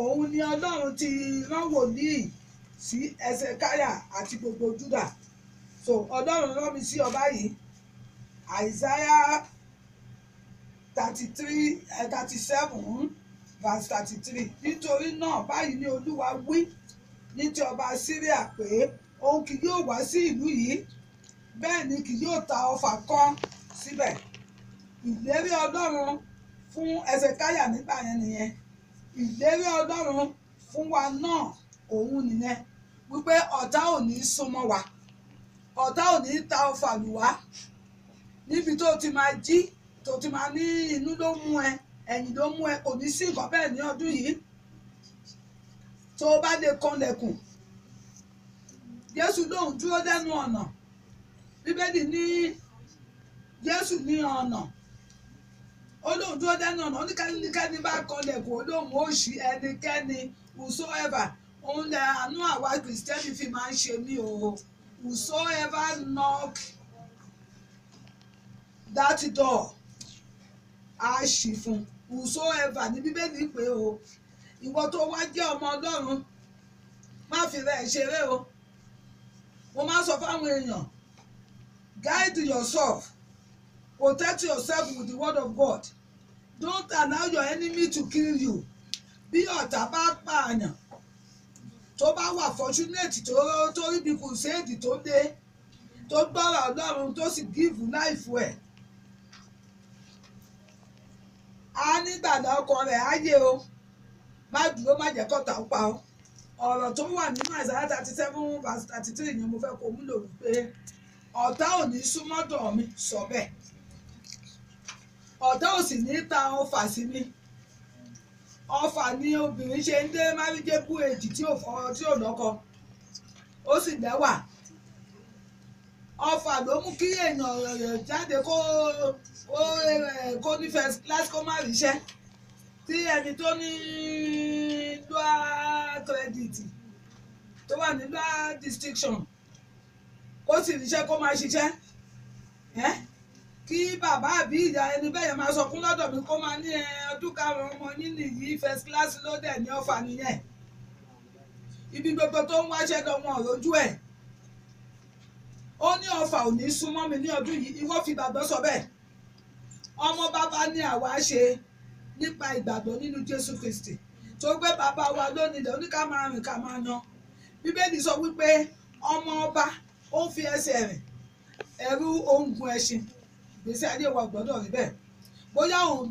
òun ni Ọlọ́run ti rán wòlíì sí Ẹsẹkáyà àti gbogbo Júdà. So Ọlọ́run rán mi sí ọba yìí, Isaiah 37 verse 33. Nítorí náà báyìí ni Olúwa wí ní ti ọba Síríà pé òun kì yóò wá sí ìlú yìí, bẹ́ẹ̀ ni kì yóò ta ọfà kan síbẹ̀. Ìlérí Ọlọ́run fún Ẹsẹkáyà nígbà yẹn nìyẹn. Ìlérí Ọlọ́run fún wa náà òun nìyẹn, wípé ọ̀tá ò ní súnmọ́ wa, ọ̀tá ò ní ta ọfà lù wá. Níbi tó ti máa jí, tó ti máa ní inú ló mú ẹ, ẹ̀yìn ló mú ẹ, kò ní sí nǹkan bẹ́ẹ̀ ní ọdún yìí. Tó o bá lè kanlẹ̀kùn, Jésù lóun dúró dẹ́nu ọ̀nà. Bíbélì ní Jésù ní ọ̀nà, ó lóun dúró dẹ́nu ọ̀nà, oníkẹ́ni bá kanlẹ̀kùn, ó lóun ó ṣí ẹnikẹ́ni whosoever. Òun lẹ àánú àwa Kìrìsìtẹ́nì fi máa ń ṣe mí o. Whosoever knock that door, á ṣí fún. Whosoever ní Bíbélì pé o. Ìwọ tó wá jẹ́ ọmọ Ọlọ́run, má fi rẹ̀ ṣeré o. Mo máa ń sọ fáwọn èèyàn, guide yourself, protect yourself with the word of God. Don't allow your enemy to kill you. Bí ọ̀tá bá pààyàn, tó bá wà fortunate tó rí bí crusade tó dé, tó gbọ́rọ̀ Ọlọ́run tó sì give life ẹ̀, á nígbàdá ọkàn rẹ̀ á yé o. Má dúró, má jẹ́ kọ́tà ó pa ọ́. Ọ̀rọ̀ tó wà nínú Isaiah 37 verse 33 yẹn mo fẹ́ kó múlò wípé ọ̀tá ò ní súnmọ́dọ̀ mi, sọ bẹ́ẹ̀. Ọ̀tá ò sì ní ta ọfà sí mi. Ọfà ni obìnrin ṣe ń dé marriageable age tí ò lọ́kọ, ó sì lẹ́wà. Ọfà ló mú kí èèyàn jáde kó ní first class kó má ríṣẹ́. Tí ẹni tó ní dual credit tó wà ní dual distinction kó sì ríṣẹ́ kó máa ṣiṣẹ́, kí bàbá àbí ìyá ẹni bẹ́ẹ̀ yẹn máa sọkún lọ́dọ̀ mi kó máa ní ọdún karùn-ún ọmọ yín nìyí first class ló dẹ̀ ní ọ̀fà nìyẹn. Ibi gbogbo tó ń wáṣẹ́ lọ wọn ò rójú ẹ̀. Ó ní ọ̀fà ò ní súnmọ́ mi ní ọdún yìí, ìwọ fi ìgbàgbọ́ sọ bẹ́ẹ̀. Ọmọ bàbá ni àwa ṣe nípa ìgbàgbọ́ nínú Jésù Kristi. Tó gbé bàbá wa lónìí lọ ní ká máa rìn ká máa yan. Bíbélì sọ wípé ọmọ ọba ó ń fi ẹsẹ̀ rìn, ẹrú ó ń gun ẹṣin. Ìgbésí ayé wa gbọ́dọ̀ rí bẹ́ẹ̀. Bóyá òun